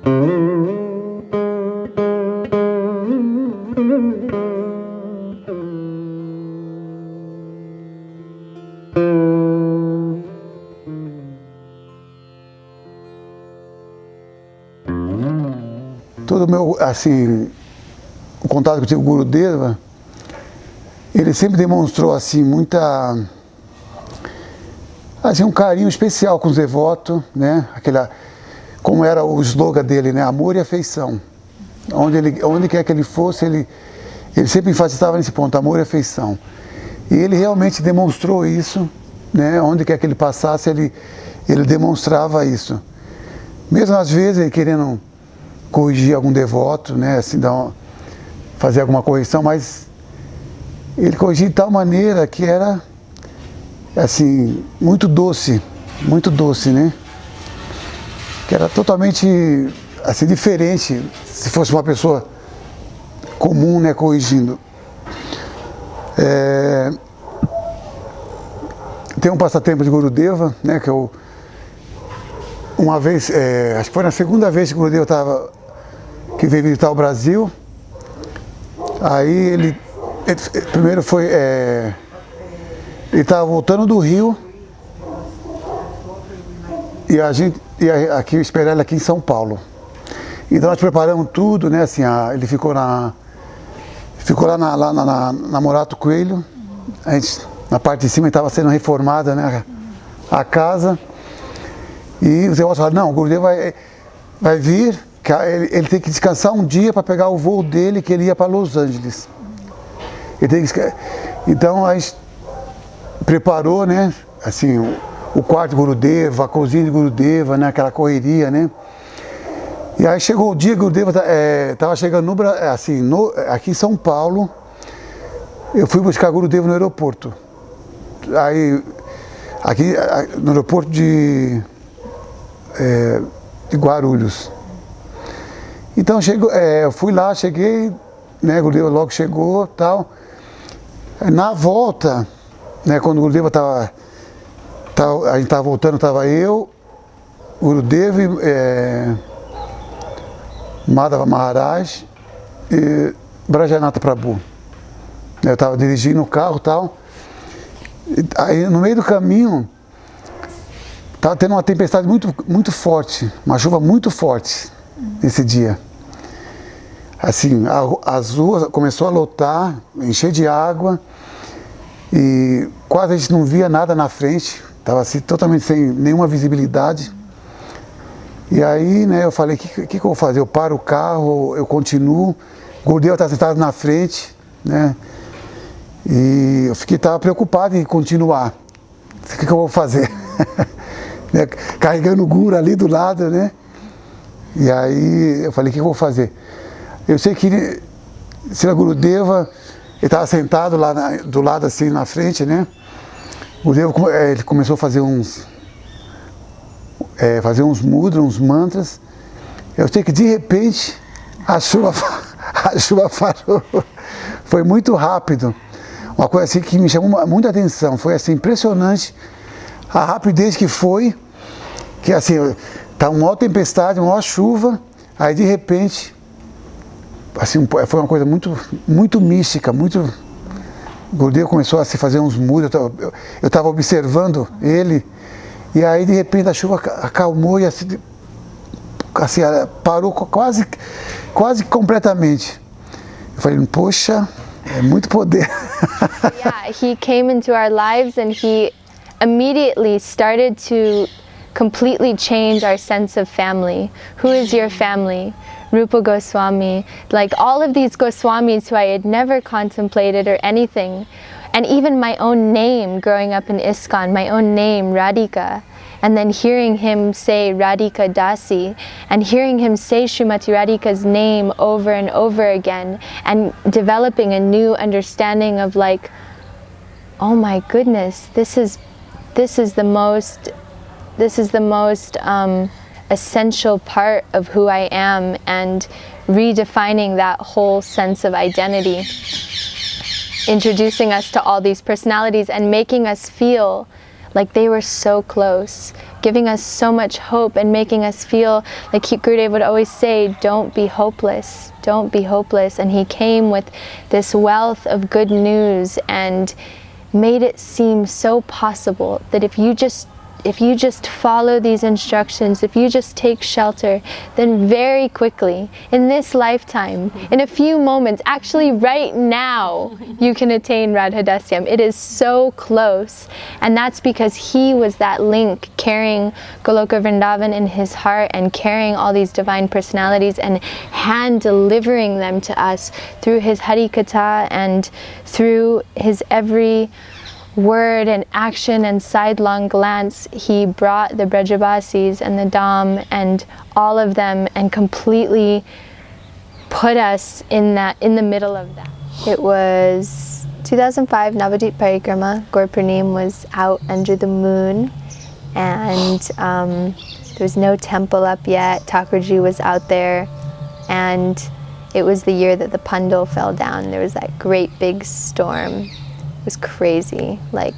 Todo o meu, assim, o contato que eu tive com o Gurudeva, ele sempre demonstrou, assim, muita, assim, um carinho especial com os devotos, né? Como era o slogan dele, né? Amor e afeição. Onde quer que ele fosse, ele sempre enfatizava nesse ponto, amor e afeição. E ele realmente demonstrou isso, né? Onde quer que ele passasse, ele demonstrava isso. Mesmo às vezes ele querendo corrigir algum devoto, né? Assim, fazer alguma correção, mas ele corrigia de tal maneira que era, assim, muito doce, né? Que era totalmente, assim, diferente se fosse uma pessoa comum, né, corrigindo. Tem um passatempo de Gurudeva, né, que eu, uma vez, acho que foi na segunda vez que o Gurudeva que veio visitar o Brasil, aí ele primeiro foi, ele estava voltando do Rio, e a gente ia aqui esperar ele aqui em São Paulo. Então nós preparamos tudo, né, assim, ele ficou lá na Morato Coelho, a gente, na parte de cima estava sendo reformada, né, a casa, e os devotos falaram, não, o Gurudeva vai vir, que ele tem que descansar um dia para pegar o voo dele, que ele ia para Los Angeles. Então a gente preparou, né, assim, o quarto de Gurudeva, a cozinha de Gurudeva, né, aquela correria, né. E aí chegou o dia que o Gurudeva estava chegando aqui em São Paulo. Eu fui buscar o Gurudeva no aeroporto. Aí, aqui no aeroporto de Guarulhos. Então eu fui lá, cheguei, né, o Gurudeva logo chegou, tal. Na volta, né, quando o Gurudeva a gente estava voltando, estava eu, Gurudeva e Prahlada Maharaja e Vraja prabhu. Eu estava dirigindo o carro e tal. Aí no meio do caminho estava tendo uma tempestade muito forte, uma chuva muito forte nesse dia. Assim, as ruas começou a lotar, encher de água e quase a gente não via nada na frente, estava assim, totalmente sem nenhuma visibilidade. E aí, né, eu falei, o que eu vou fazer? Eu paro o carro, eu continuo, o Gurudeva está sentado na frente, né? E eu estava preocupado em continuar. O que eu vou fazer? Né, carregando o Guru ali do lado, né? E aí eu falei, o que eu vou fazer? Eu sei que Srila Gurudeva, ele estava sentado lá do lado assim na frente, né? O Gurudeva, ele começou a fazer uns mudras, uns mantras. Eu sei que de repente a chuva parou. Foi muito rápido. Uma coisa assim que me chamou muita atenção. Foi assim, impressionante a rapidez que foi. Que assim, tá uma maior tempestade, uma maior chuva. Aí de repente, assim, foi uma coisa muito mística, muito. O Gurudeva começou a se fazer uns mudras. Eu estava observando ele. E aí, de repente, a chuva acalmou e assim parou quase completamente. Eu falei, poxa, é muito poder. Yeah, he came into our lives and he immediately started to completely change our sense of family. Who is your family? Rupa Goswami, like all of these Goswamis who I had never contemplated or anything. And even my own name growing up in ISKCON, my own name, Radhika, and then hearing him say Radhika Dasi, and hearing him say Srimati Radhika's name over and over again, and developing a new understanding of like, oh my goodness, this is the most essential part of who I am, and redefining that whole sense of identity. Introducing us to all these personalities and making us feel like they were so close, giving us so much hope and making us feel like Gurudeva would always say, don't be hopeless, don't be hopeless. And he came with this wealth of good news and made it seem so possible that if you just follow these instructions, if you just take shelter, then very quickly, in this lifetime, in a few moments, actually right now, you can attain Radhadasyam. It is so close. And that's because he was that link carrying Goloka Vrindavan in his heart and carrying all these divine personalities and hand delivering them to us through his Hari Katha and through his every word and action and sidelong glance. He brought the Brajavasis and the Dham and all of them and completely put us in the middle of that. It was 2005 Navadvip Parikrama. Gaur Purnim was out under the moon, and there was no temple up yet. Thakurji was out there, and it was the year that the Pandal fell down. There was that great big storm. It was crazy, like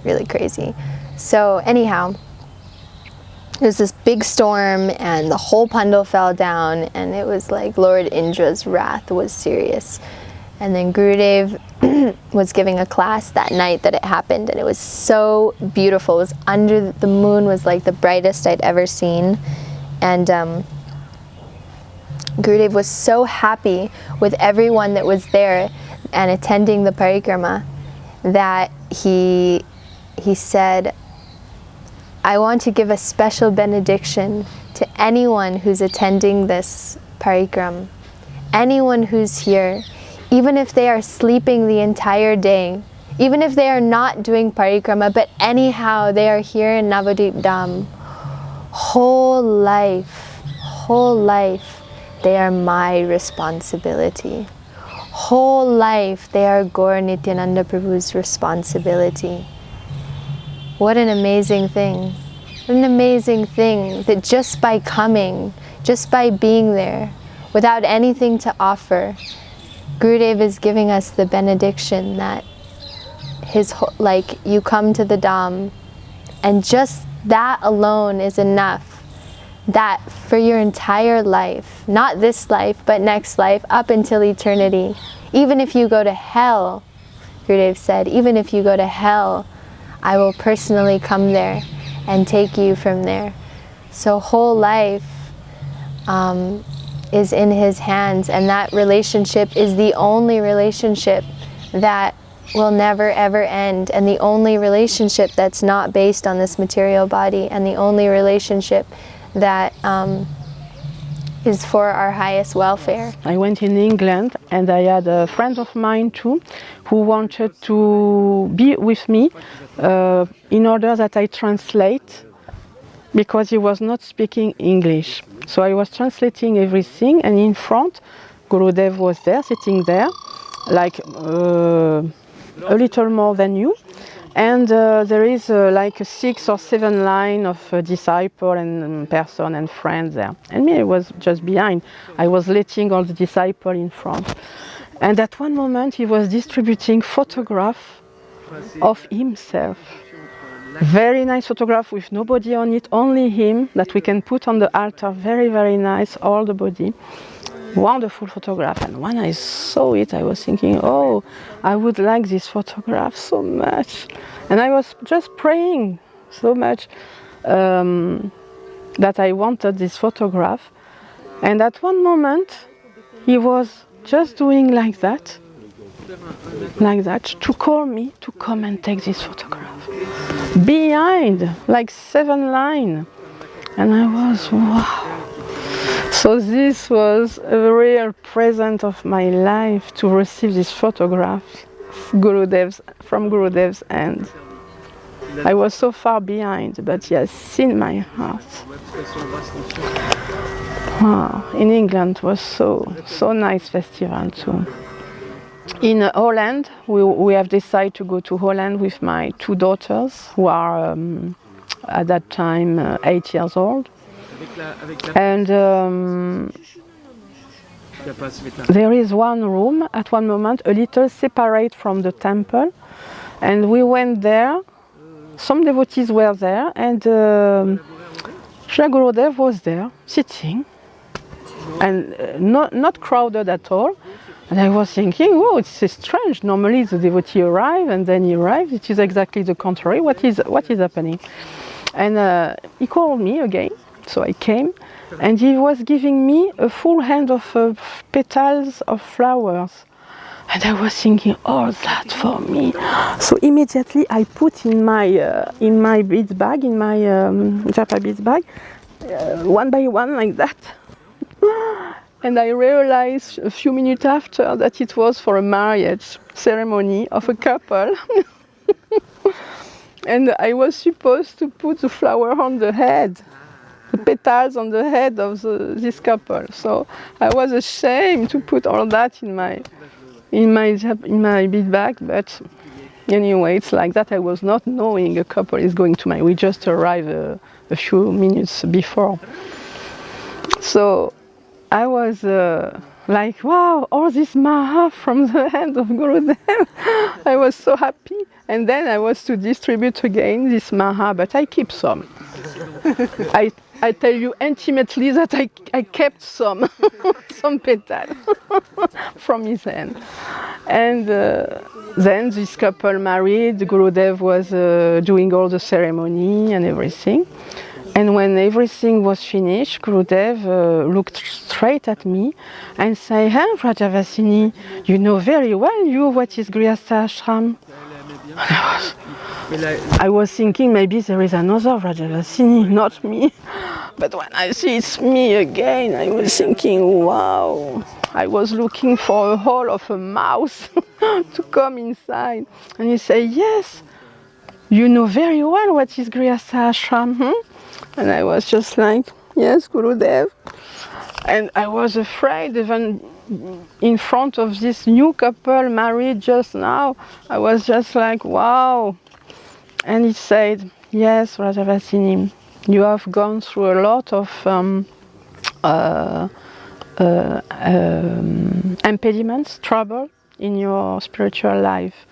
really crazy. So anyhow, it was this big storm and the whole Pandal fell down, and it was like Lord Indra's wrath was serious. And then Gurudev was giving a class that night that it happened, and it was so beautiful. It was under the moon, was like the brightest I'd ever seen. And Gurudev was so happy with everyone that was there and attending the parikrama that he said, I want to give a special benediction to anyone who's attending this parikram, anyone who's here, even if they are sleeping the entire day, even if they are not doing parikrama, but anyhow they are here in Navadvip Dham, whole life, they are my responsibility. Whole life, they are Gaur Nityananda Prabhu's responsibility. What an amazing thing. What an amazing thing that just by coming, just by being there, without anything to offer, Gurudev is giving us the benediction that you come to the Dham, and just that alone is enough. That for your entire life, not this life, but next life, up until eternity. Even if you go to hell, Gurudev said, even if you go to hell, I will personally come there and take you from there. So whole life is in his hands, and that relationship is the only relationship that will never ever end, and the only relationship that's not based on this material body, and the only relationship that is for our highest welfare. I went in England, and I had a friend of mine too who wanted to be with me in order that I translate, because he was not speaking English. So I was translating everything, and in front Gurudev was there, sitting there, like a little more than you. And there is like a 6 or 7 line of disciple and person and friends there. And me, I was just behind. I was letting all the disciples in front. And at one moment, he was distributing photograph of himself. Very nice photograph with nobody on it, only him, that we can put on the altar. Very, very nice, all the body. Wonderful photograph. And when I saw it, I was thinking, oh, I would like this photograph so much. And I was just praying so much that I wanted this photograph. And at one moment, he was just doing like that, to call me to come and take this photograph. Behind, like 7 lines. And I was, wow. So this was a real present of my life, to receive this photograph from Gurudev's hand. I was so far behind, but yes, in my heart. Wow. In England was so nice festival too. In Holland, we have decided to go to Holland with my 2 daughters, who are at that time 8 years old. And there is one room at one moment, a little separate from the temple, and we went there some devotees were there, and Srila Gurudeva was there, sitting, and not crowded at all. And I was thinking, oh, it's strange. Normally the devotee arrives and then he arrives. It is exactly the contrary. What is happening? And he called me again, so I came, and he was giving me a full hand of petals of flowers. And I was thinking, all that for me. So immediately I put in my beads bag, in my japa beads bag, one by one like that. And I realized a few minutes after that it was for a marriage ceremony of a couple. And I was supposed to put the flower on the head, the petals on the head of this couple. So I was ashamed to put all that in my bead bag, but anyway, it's like that. I was not knowing a couple is going to marry. We just arrived a few minutes before. So I was like, wow, all this maha from the hand of Gurudev. I was so happy. And then I was to distribute again this maha, but I keep some. I tell you intimately that I kept some petals from his hand. And then this couple married, Gurudev was doing all the ceremony and everything. And when everything was finished, Gurudev looked straight at me and said, "Hey, Vraja Vasini, you know very well what is Grihastha Ashram." I was thinking maybe there is another Vraja Vasini, not me. But when I see it's me again, I was thinking, wow. I was looking for a hole of a mouse to come inside. And he said, yes, you know very well what is Grihastha Ashram. And I was just like, yes, Gurudev. And I was afraid even in front of this new couple married just now. I was just like, wow. And he said, yes, Vraja Vasini, you have gone through a lot of impediments, trouble in your spiritual life.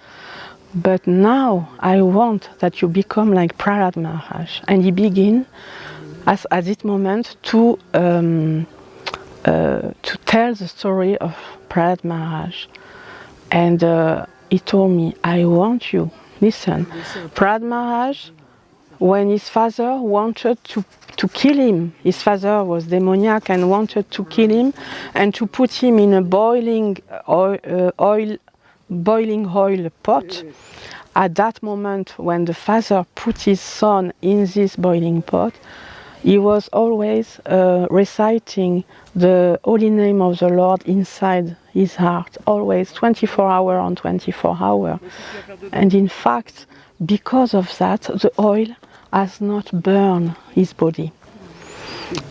But now I want that you become like Prahlada Maharaja. And he began, at this moment, to tell the story of Prahlada Maharaja. And he told me, I want you, listen, Prahlada Maharaja, when his father wanted to kill him, his father was demoniac and wanted to kill him and to put him in a boiling oil pot. At that moment, when the father put his son in this boiling pot, he was always reciting the holy name of the Lord inside his heart, always 24 hours on 24 hours. And in fact, because of that, the oil has not burned his body.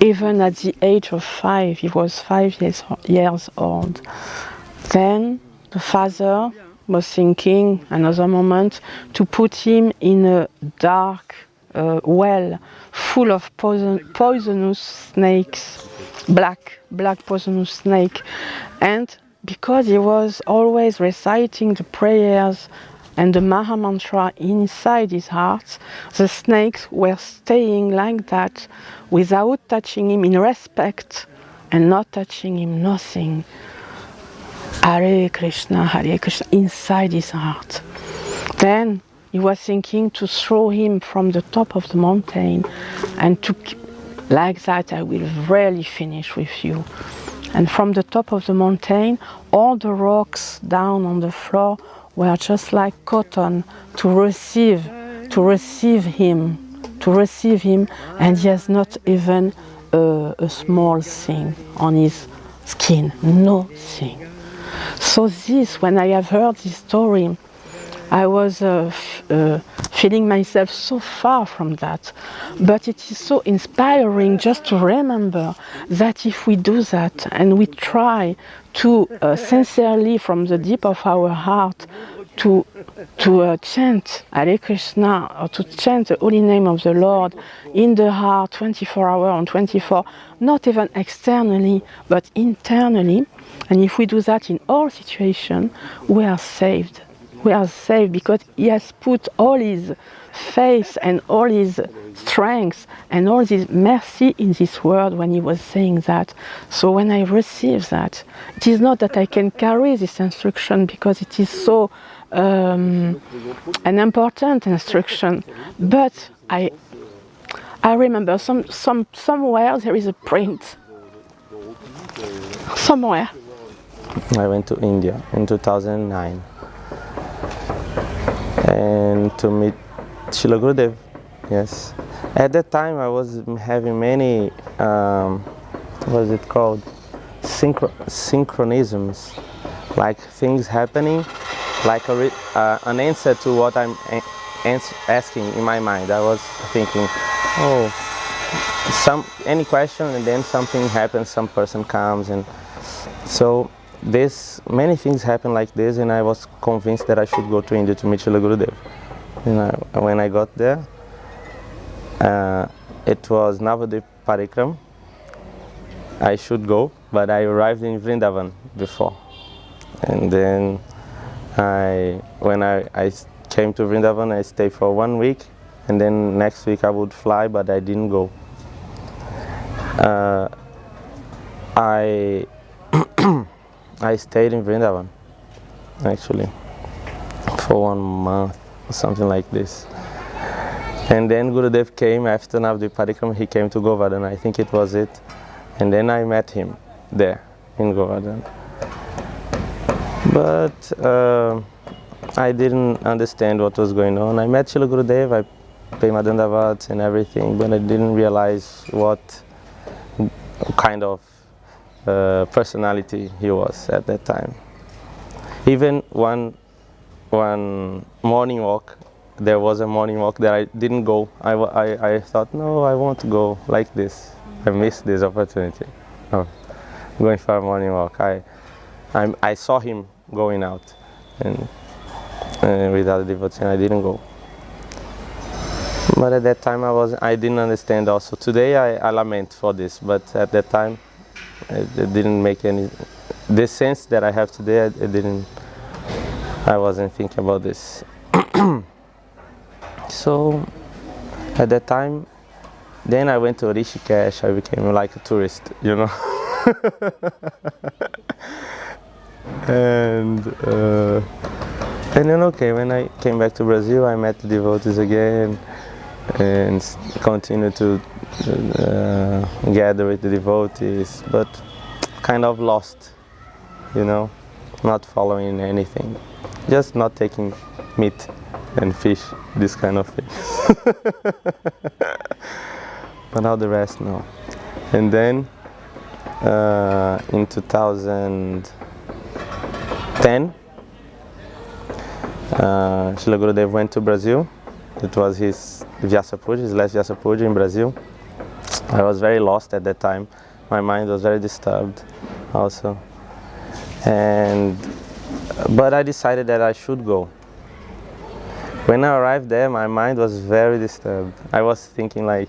Even at the age of 5, he was 5 years old. Then the father was thinking, another moment, to put him in a dark well full of poisonous snakes, black poisonous snake. And because he was always reciting the prayers and the Maha Mantra inside his heart, the snakes were staying like that without touching him, in respect, and not touching him, nothing. Hare Krishna, inside his heart. Then he was thinking to throw him from the top of the mountain and to, like that, I will really finish with you. And from the top of the mountain, all the rocks down on the floor were just like cotton to receive him, and he has not even a small thing on his skin, nothing. So this, when I have heard this story, I was feeling myself so far from that. But it is so inspiring just to remember that if we do that and we try to sincerely from the deep of our heart to chant Hare Krishna or to chant the holy name of the Lord in the heart 24 hours on 24, not even externally but internally, and if we do that in all situations, we are saved. We are saved because he has put all his faith and all his strength and all this mercy in this world when he was saying that. So when I receive that, it is not that I can carry this instruction because it is so an important instruction, but I remember somewhere there is a print. Somewhere. I went to India in 2009 and to meet Srila Gurudeva. Yes. At that time I was having many, what is it called? Synchronisms, like things happening, like an answer to what I'm asking in my mind. I was thinking, oh, any question, and then something happens, some person comes, and so many things happen like this, and I was convinced that I should go to India to meet Srila Gurudeva. And when I got there, it was Navadvip Parikram. I should go, but I arrived in Vrindavan before. And then when I came to Vrindavan, I stayed for 1 week, and then next week I would fly, but I didn't go. I stayed in Vrindavan, actually, for 1 month or something like this. And then Gurudev came after Navadvip Parikram. He came to Govardhan, I think it was it. And then I met him there in Govardhan. But I didn't understand what was going on. I met Srila Gurudeva, I paid my dandavats and everything, but I didn't realize what kind of personality he was at that time. Even one morning walk, there was a morning walk that I didn't go. I thought, no, I won't go like this. I missed this opportunity of going for a morning walk. I saw him going out and with other devotees, and I didn't go. But at that time I didn't understand also. Today I lament for this, but at that time it didn't make any, the sense that I have today, I wasn't thinking about this. So at that time, then I went to Rishikesh. I became like a tourist, you know. And then okay, when I came back to Brazil, I met the devotees again and continued to gather with the devotees, but kind of lost, you know, not following anything, just not taking meat and fish, this kind of things. But all the rest, no. And then in 2010, Srila Gurudeva went to Brazil. It was his Vyasa Puja, his last Vyasa Puja in Brazil. I was very lost at that time. My mind was very disturbed also. But I decided that I should go. When I arrived there, my mind was very disturbed. I was thinking like,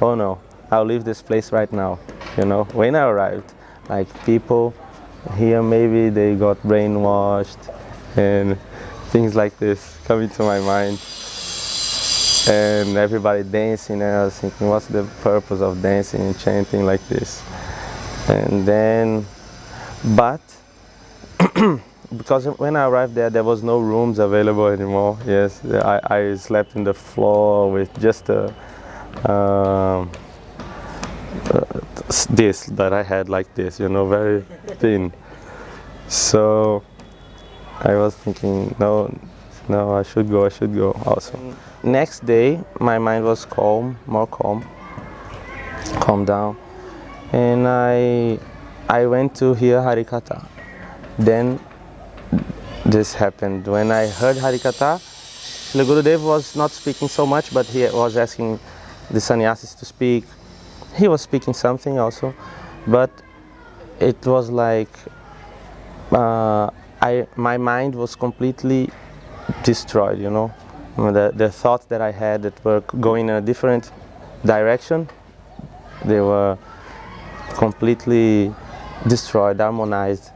oh no, I'll leave this place right now. You know, when I arrived, like people here, maybe they got brainwashed and things like this coming to my mind. And everybody dancing, and I was thinking, what's the purpose of dancing and chanting like this? And then, but because when I arrived there was no rooms available anymore. Yes, I slept in the floor with just this that I had like this, you know, very thin. So I was thinking, no, I should go also. Next day, my mind was calm, more calm down, and I went to hear Harikatha. Then this happened. When I heard Harikatha, Srila Gurudeva was not speaking so much, but he was asking the sannyasis to speak. He was speaking something also, but it was like my mind was completely destroyed, you know. The thoughts that I had that were going in a different direction, they were completely destroyed, harmonized.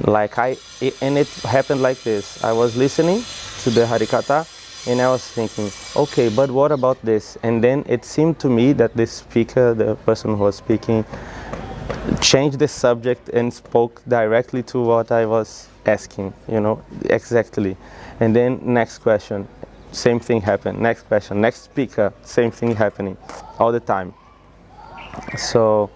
And it happened like this. I was listening to the Harikatha, and I was thinking, okay, but what about this? And then it seemed to me that the speaker, the person who was speaking, changed the subject and spoke directly to what I was asking, you know, exactly. And then next question, same thing happened. Next question, next speaker, same thing happening, all the time. So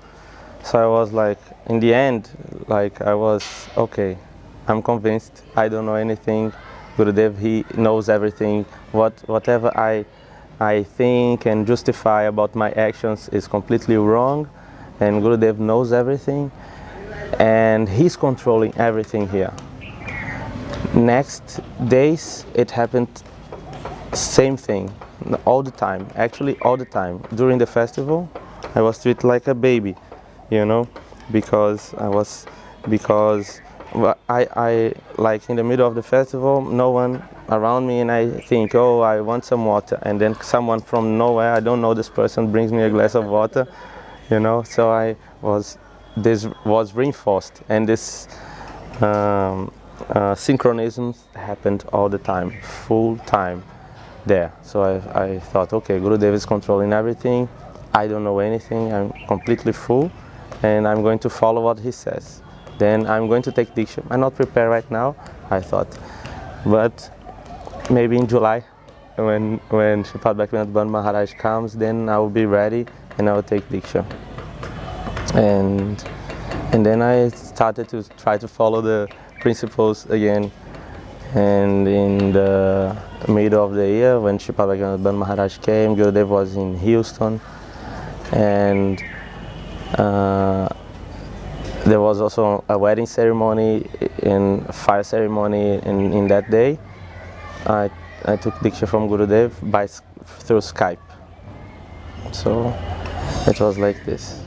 I was like, in the end, like I was, okay, I'm convinced, I don't know anything. Gurudev, he knows everything. Whatever I think and justify about my actions is completely wrong. And Gurudev knows everything. And he's controlling everything here. Next days, it happened, same thing, all the time, actually all the time. During the festival, I was treated like a baby, you know, because I like in the middle of the festival, no one around me, and I think, oh, I want some water, and then someone from nowhere, I don't know this person, brings me a glass of water, you know. So this was reinforced, and this synchronism happened all the time, full time there. So I thought, okay, Gurudev is controlling everything, I don't know anything, I'm completely full, and I'm going to follow what he says. Then I'm going to take Diksha. I'm not prepared right now, I thought, but maybe in July, when Srila Bhaktivedanta Maharaj comes, then I will be ready and I will take Diksha. And then I started to try to follow the principles again. And in the middle of the year, when Srila Bhaktivedanta Maharaj came, Gurudev was in Houston, and there was also a wedding ceremony and a fire ceremony in that day. I took Diksha from Gurudev through Skype. So it was like this.